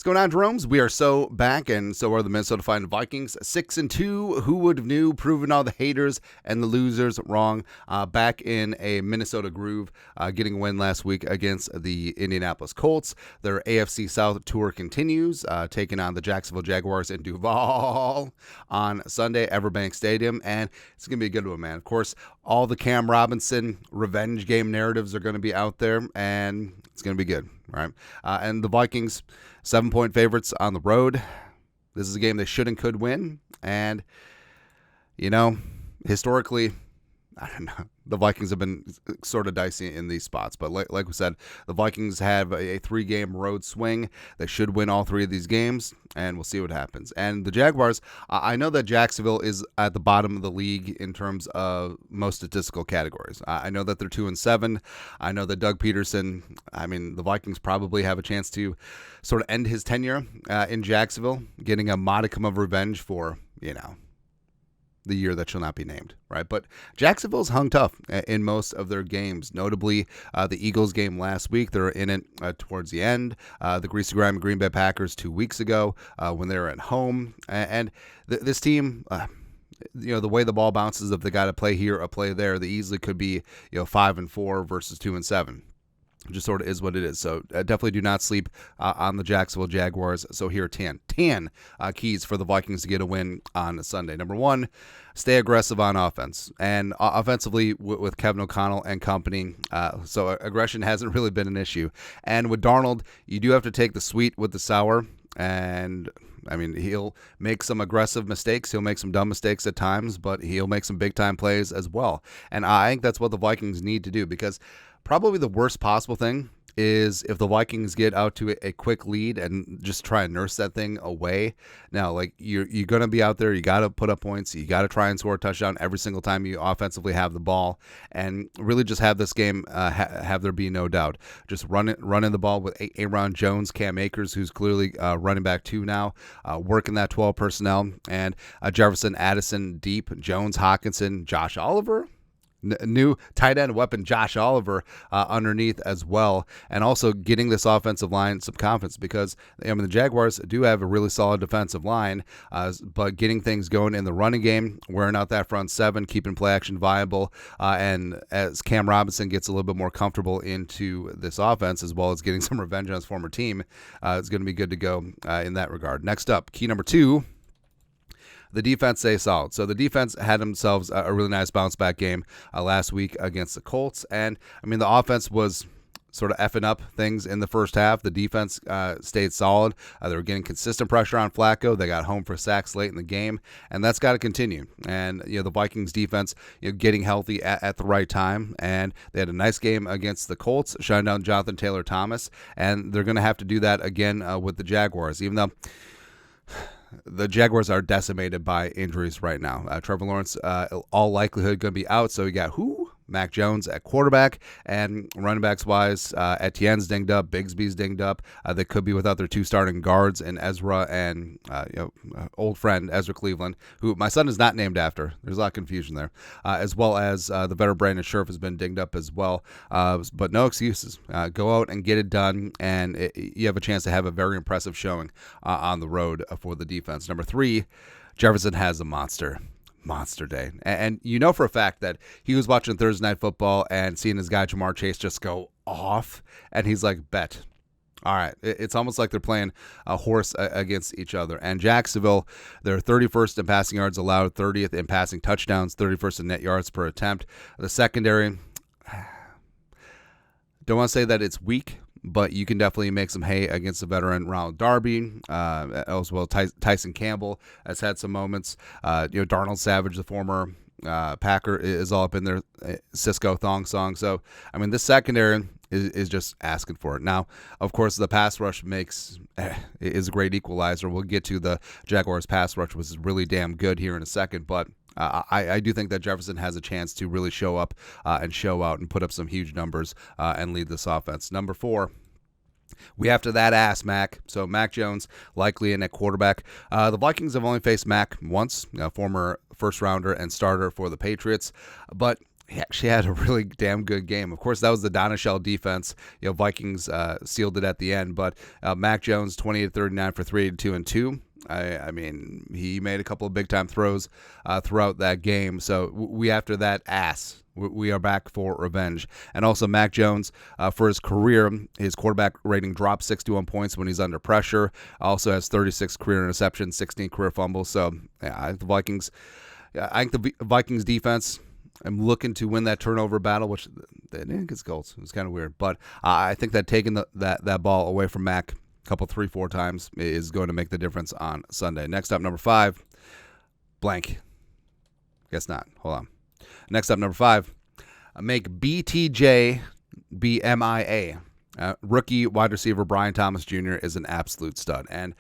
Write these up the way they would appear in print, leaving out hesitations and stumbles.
going on, Jeromes? We are so back, and so are the Minnesota Vikings. 6-2. Who would have knew? Proving all the haters and the losers wrong. Back in a Minnesota groove, getting a win last week against the Indianapolis Colts. Their AFC South tour continues, taking on the Jacksonville Jaguars in Duval on Sunday, Everbank Stadium, and it's going to be a good one, man. Of course, all the Cam Robinson revenge game narratives are going to be out there, and it's going to be good, right? And the Vikings, 7-point favorites on the road. This is a game they should and could win, and, historically, I don't know. The Vikings have been sort of dicey in these spots. But like we said, the Vikings have a 3-game road swing. They should win all 3 of these games, and we'll see what happens. And the Jaguars, I know that Jacksonville is at the bottom of the league in terms of most statistical categories. I know that they're 2-7. I know that Doug Peterson, the Vikings probably have a chance to sort of end his tenure in Jacksonville, getting a modicum of revenge for, the year that shall not be named, right? But Jacksonville's hung tough in most of their games, notably the Eagles game last week. They're in it towards the end. The Greasy Grime Green Bay Packers 2 weeks ago when they were at home. And this team, the way the ball bounces, if they got to play here or play there, they easily could be 5-4 versus 2-7. Just sort of is what it is. So definitely do not sleep on the Jacksonville Jaguars. So here are 10 keys for the Vikings to get a win on Sunday. Number 1, stay aggressive on offense. And offensively with Kevin O'Connell and company, so aggression hasn't really been an issue. And with Darnold, you do have to take the sweet with the sour. And he'll make some aggressive mistakes. He'll make some dumb mistakes at times, but he'll make some big-time plays as well. And I think that's what the Vikings need to do, because probably the worst possible thing is if the Vikings get out to a quick lead and just try and nurse that thing away. Now, you're going to be out there. You got to put up points. You got to try and score a touchdown every single time you offensively have the ball, and really just have this game have there be no doubt. Just running the ball with Aaron Jones, Cam Akers, who's clearly running back 2 now, working that 12 personnel, and Jefferson, Addison deep, Jones, Hockenson, Josh Oliver. New tight end weapon Josh Oliver underneath as well, and also getting this offensive line some confidence, because the Jaguars do have a really solid defensive line, but getting things going in the running game, wearing out that front 7, keeping play action viable, and as Cam Robinson gets a little bit more comfortable into this offense, as well as getting some revenge on his former team, it's going to be good to go in that regard. Next up, key number 2. The defense stay solid. So the defense had themselves a really nice bounce-back game last week against the Colts. And, the offense was sort of effing up things in the first half. The defense stayed solid. They were getting consistent pressure on Flacco. They got home for sacks late in the game, and that's got to continue. And, the Vikings defense, getting healthy at the right time. And they had a nice game against the Colts, shutting down Jonathan Taylor-Thomas. And they're going to have to do that again with the Jaguars, even though the Jaguars are decimated by injuries right now. Trevor Lawrence, all likelihood, going to be out. So you got Mac Jones at quarterback, and running backs wise, Etienne's dinged up, Bigsby's dinged up. They could be without their 2 starting guards in Ezra and old friend Ezra Cleveland, who my son is not named after. There's a lot of confusion there, as well as the veteran Brandon Scherf has been dinged up as well. But no excuses. Go out and get it done, and you have a chance to have a very impressive showing on the road for the defense. Number 3, Jefferson has a monster day. And for a fact that he was watching Thursday Night Football and seeing his guy Jamar Chase just go off, and he's like, bet. All right. It's almost like they're playing a horse against each other. And Jacksonville, they're 31st in passing yards allowed, 30th in passing touchdowns, 31st in net yards per attempt. The secondary, don't want to say that it's weak, but you can definitely make some hay against the veteran Ronald Darby, as well as Tyson Campbell has had some moments. Darnold Savage, the former Packer, is all up in their Cisco thong song. So, this secondary is just asking for it. Now, of course, the pass rush is a great equalizer. We'll get to the Jaguars pass rush, which is really damn good here in a second, but I do think that Jefferson has a chance to really show up and show out and put up some huge numbers and lead this offense. Number 4, we have to that ass Mac. So Mac Jones likely in at quarterback. The Vikings have only faced Mac once, former first rounder and starter for the Patriots, but he actually had a really damn good game. Of course, that was the Donashell defense. Vikings sealed it at the end. But Mac Jones, 28-39 for 382 and 2. I mean, he made a couple of big-time throws throughout that game. So we, after that ass, we are back for revenge. And also Mac Jones, for his career, his quarterback rating dropped 61 points when he's under pressure. Also has 36 career interceptions, 16 career fumbles. So yeah, I think the Vikings defense, I'm looking to win that turnover battle, which they didn't against Colts. It was kind of weird. But I think that taking that ball away from Mac couple 3-4 times is going to make the difference on Sunday. Next up, number 5, blank. Guess not. Hold on. Next up, number 5, make BTJ BMIA. Rookie wide receiver Brian Thomas Jr. is an absolute stud. And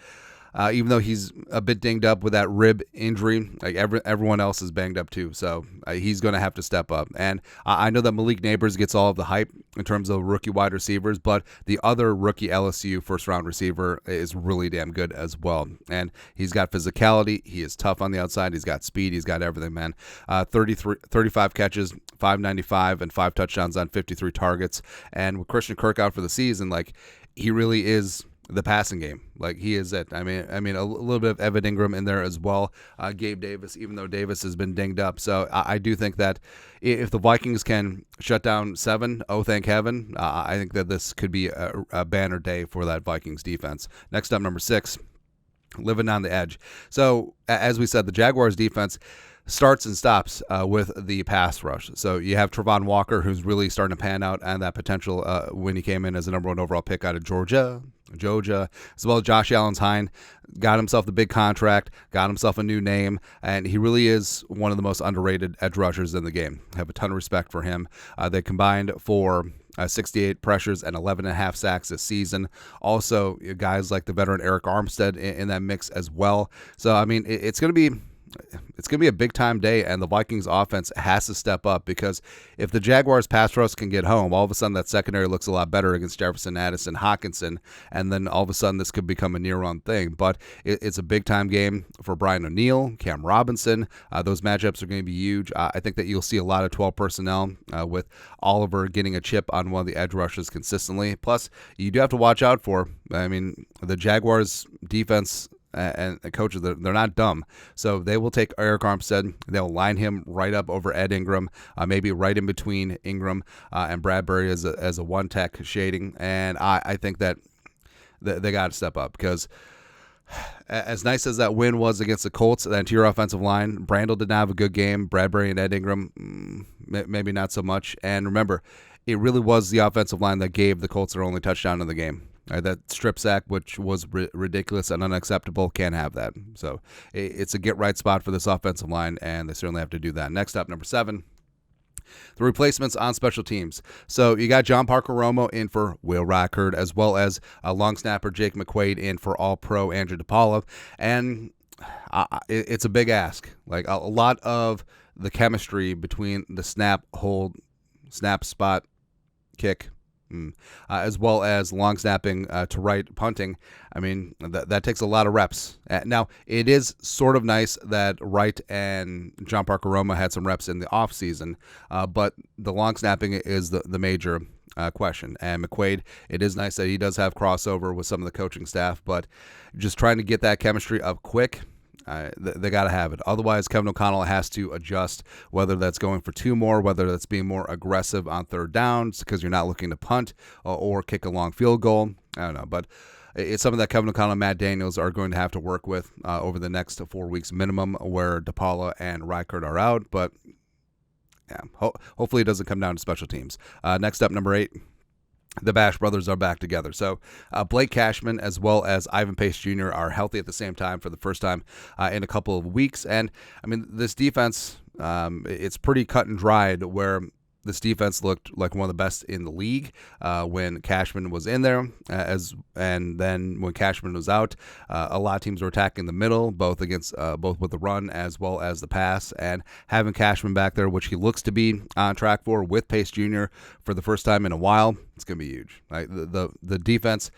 even though he's a bit dinged up with that rib injury, like everyone else is banged up too. So he's going to have to step up. And I know that Malik Neighbors gets all of the hype in terms of rookie wide receivers, but the other rookie LSU first-round receiver is really damn good as well. And he's got physicality. He is tough on the outside. He's got speed. He's got everything, man. 35 catches, 595, and 5 touchdowns on 53 targets. And with Christian Kirk out for the season, like, he really is the passing game. Like, he is it. I mean, a little bit of Evan Ingram in there as well. Gabe Davis, even though Davis has been dinged up. So I do think that if the Vikings can shut down 7, oh, thank heaven, I think that this could be a banner day for that Vikings defense. Next up, number 6, living on the edge. So as we said, the Jaguars defense starts and stops with the pass rush. So you have Travon Walker, who's really starting to pan out, and that potential when he came in as a number 1 overall pick out of Georgia, as well as Josh Allen-Tyne, got himself the big contract, got himself a new name, and he really is one of the most underrated edge rushers in the game. I have a ton of respect for him. They combined for 68 pressures and 11.5 sacks this season. Also, guys like the veteran Eric Armstead in that mix as well. So, I mean, it's going to be a big-time day, and the Vikings offense has to step up, because if the Jaguars pass rush can get home, all of a sudden that secondary looks a lot better against Jefferson, Addison, Hockenson, and then all of a sudden this could become a near-run thing. But it's a big-time game for Brian O'Neill, Cam Robinson. Those matchups are going to be huge. I think that you'll see a lot of 12 personnel with Oliver getting a chip on one of the edge rushes consistently. Plus, you do have to watch out for, the Jaguars defense and coaches, they're not dumb. So they will take Eric Armstead. They'll line him right up over Ed Ingram, maybe right in between Ingram and Bradbury as a one-tech shading. And I think that they got to step up, because as nice as that win was against the Colts, the interior offensive line, Brandel did not have a good game. Bradbury and Ed Ingram, maybe not so much. And remember, it really was the offensive line that gave the Colts their only touchdown in the game. That strip sack, which was ridiculous and unacceptable, can't have that. So it's a get-right spot for this offensive line, and they certainly have to do that. Next up, number 7, the replacements on special teams. So you got John Parker Romo in for Will Rackard, as well as long snapper Jake McQuaid in for All-Pro Andrew DePaula. And it's a big ask. Like, a lot of the chemistry between the snap, hold, snap, spot, kick, as well as long snapping to right punting. I mean, that takes a lot of reps. Now, it is sort of nice that Wright and John Parker Romo had some reps in the offseason, but the long snapping is the major question. And McQuaid, it is nice that he does have crossover with some of the coaching staff, but just trying to get that chemistry up quick, they got to have it. Otherwise, Kevin O'Connell has to adjust, whether that's going for 2 more, whether that's being more aggressive on third downs because you're not looking to punt or kick a long field goal. I don't know, but it's something that Kevin O'Connell and Matt Daniels are going to have to work with over the next 4 weeks minimum, where DePaula and Reichert are out. But yeah, hopefully it doesn't come down to special teams. Next up, number 8. The Bash brothers are back together. So Blake Cashman as well as Ivan Pace Jr. are healthy at the same time for the first time in a couple of weeks. And, I mean, this defense, it's pretty cut and dried, where this defense looked like one of the best in the league when Cashman was in there, and then when Cashman was out, a lot of teams were attacking the middle, both with the run as well as the pass. And having Cashman back there, which he looks to be on track for with Pace Jr. for the first time in a while, it's going to be huge. Right? The defense,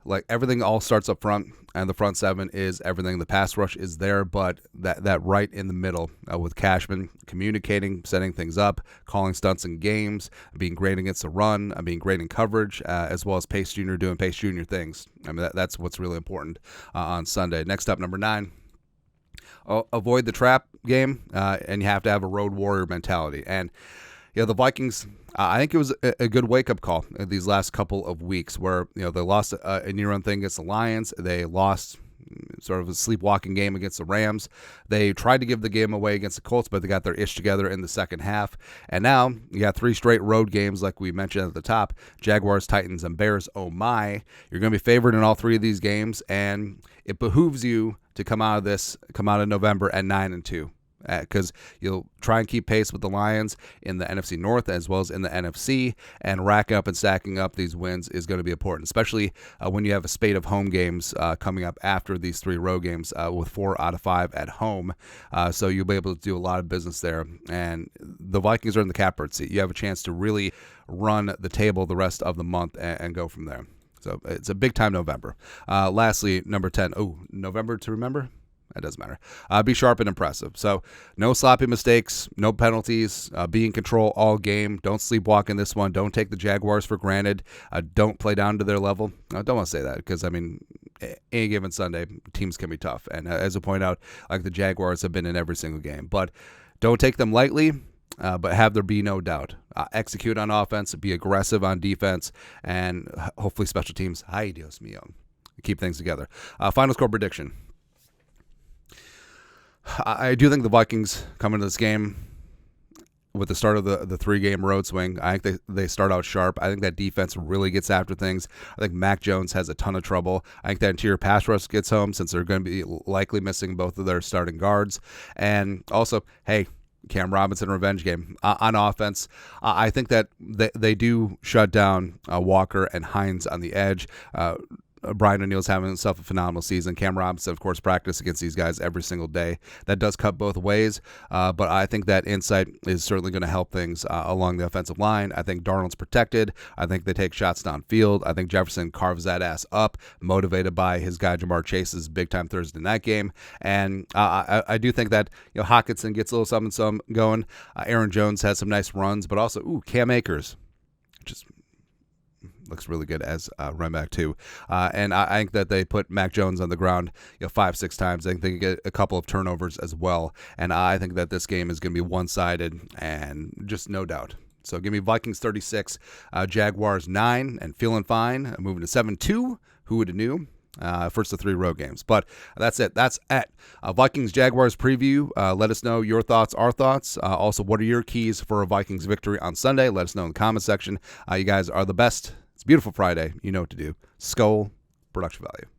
like everything all starts up front, and the front seven is everything. The pass rush is there, but that right in the middle with Cashman communicating, setting things up, calling stunts in games, being great against the run, being great in coverage, as well as Pace Jr. doing Pace Jr. things. I mean, that's what's really important on Sunday. Next up, number 9. Avoid the trap game, and you have to have a road warrior mentality. And the Vikings, I think it was a good wake-up call in these last couple of weeks where they lost a near-run thing against the Lions. They lost sort of a sleepwalking game against the Rams. They tried to give the game away against the Colts, but they got their ish together in the second half. And now you got 3 straight road games like we mentioned at the top: Jaguars, Titans, and Bears. Oh my. You're going to be favored in all 3 of these games, and it behooves you to come out of November at 9-2. Because you'll try and keep pace with the Lions in the NFC North as well as in the NFC, and rack up and stacking up these wins is going to be important, especially when you have a spate of home games coming up after these 3 road games with 4 out of 5 at home. So you'll be able to do a lot of business there, and the Vikings are in the catbird seat. You have a chance to really run the table the rest of the month and go from there. So it's a big time November. Lastly, number 10. Oh, November to remember? It doesn't matter. Be sharp and impressive. So no sloppy mistakes, no penalties, be in control all game. Don't sleepwalk in this one. Don't take the Jaguars for granted. Don't play down to their level. I don't want to say that because, I mean, any given Sunday, teams can be tough. And as I point out, like the Jaguars have been in every single game. But don't take them lightly, but have there be no doubt. Execute on offense, be aggressive on defense, and hopefully special teams. Ay, Dios mío. Keep things together. Final score prediction. I do think the Vikings come into this game with the start of the 3-game road swing. I think they start out sharp. I think that defense really gets after things. I think Mac Jones has a ton of trouble. I think that interior pass rush gets home since they're going to be likely missing both of their starting guards. And also, hey, Cam Robinson revenge game on offense. I think that they do shut down Walker and Hines on the edge. Brian O'Neill's having himself a phenomenal season. Cam Robinson, of course, practice against these guys every single day. That does cut both ways, but I think that insight is certainly going to help things along the offensive line. I think Darnold's protected. I think they take shots downfield. I think Jefferson carves that ass up, motivated by his guy Jamar Chase's big-time Thursday night game. And I do think that Hockenson gets a little something going. Aaron Jones has some nice runs, but also, Cam Akers, just looks really good as run back too. And I think that they put Mac Jones on the ground 5-6 times. I think they get a couple of turnovers as well. And I think that this game is going to be one-sided and just no doubt. So give me Vikings 36, Jaguars 9, and feeling fine. Moving to 7-2. Who would have knew? First of 3 road games. But that's it. That's at Vikings-Jaguars preview. Let us know your thoughts, our thoughts. Also, what are your keys for a Vikings victory on Sunday? Let us know in the comment section. You guys are the best. It's a beautiful Friday. You know what to do. Skull, production value.